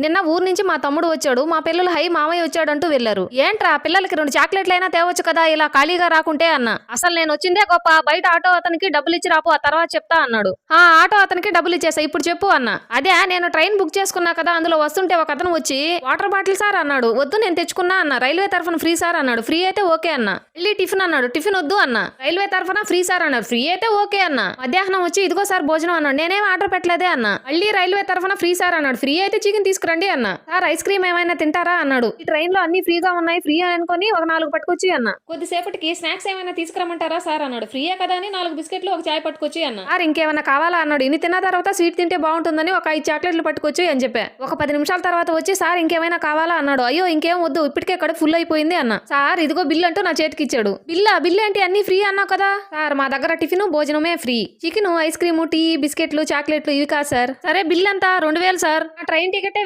నిన్న ఊరు నుంచి మా తమ్ముడు వచ్చాడు, మా పిల్లలు హై మామయ్య వచ్చాడంటూ వెళ్లారు. ఏంట్రా పిల్లలకి 2 చాక్లెట్లైనా తేవచ్చు కదా ఇలా ఖాళీగా రాకుంటే అన్న. అసలు నేను వచ్చిందే గొప్ప, బయట ఆటో అతనికి డబ్బులు ఇచ్చి రాపు, ఆ తర్వాత చెప్తా అన్నాడు. ఆటో అతనికి డబ్బులు ఇచ్చేసా, ఇప్పుడు చెప్పు అన్న. అదే నేను ట్రైన్ బుక్ చేసుకున్నా కదా, అందులో వస్తుంటే ఒక అతను వచ్చి వాటర్ బాటిల్ సార్ అన్నాడు. వద్దు నేను తెచ్చుకున్నా అన్న. రైల్వే తరఫున ఫ్రీ సార్ అన్నాడు. ఫ్రీ అయితే ఓకే అన్న. మళ్ళీ టిఫిన్ అన్నాడు. టిఫిన్ వద్దు అన్న. రైల్వే తరఫున ఫ్రీ సార్ అన్నాడు. ఫ్రీ అయితే ఓకే అన్న. మధ్యాహ్నం వచ్చి ఇదిగో సార్ భోజనం అన్నాడు. నేనేం ఆర్డర్ పెట్టలేదే అన్న. మళ్ళీ రైల్వే తరఫున ఫ్రీ సార్ అన్నాడు. ఫ్రీ అయితే చికెన్ తీసుకురండి అన్న. సార్ ఐస్ క్రీమ్ ఏమైనా తింటారా అన్నాడు. ఈ ట్రైన్ లో అన్ని ఫ్రీగా ఉన్నాయి, ఫ్రీ అనుకుని ఒక 4 పట్టుకొచ్చి అన్న. కొద్దిసేపటికి స్నాక్స్ ఏమైనా తీసుకురమ్మంటారా సార్ అన్నాడు. ఫ్రీయే కదా అని 4 బిస్కెట్లు ఒక చాయ్ పట్టుకొచ్చి అన్న. సార్ ఇంకేమైనా కావాలా అన్నాడు. ఇన్ని తిన్న తర్వాత స్వీట్ తింటే బాగుంటుందని ఒక 5 చాక్లెట్లు పట్టుకొచ్చి అని చెప్పా. ఒక 10 నిమిషాల తర్వాత వచ్చి సార్ ఇంకేమైనా కావాలా అన్నాడు. అయ్యో ఇంకేం వద్దు, ఇప్పటికే కడుపు ఫుల్ అయిపోయింది అన్న. సార్ ఇదిగో బిల్ అంటూ నా చేతికి ఇచ్చాడు. బిల్ ఏంటి అన్ని ఫ్రీ అన్నావు కదా సార్. మా దగ్గర టిఫిన్ భోజనమే free, chicken ice cream tea బిస్కెట్లు చాక్లెట్లు ఇవి కాదు సార్. సరే బిల్ అంతా 2000 సార్. Train ticket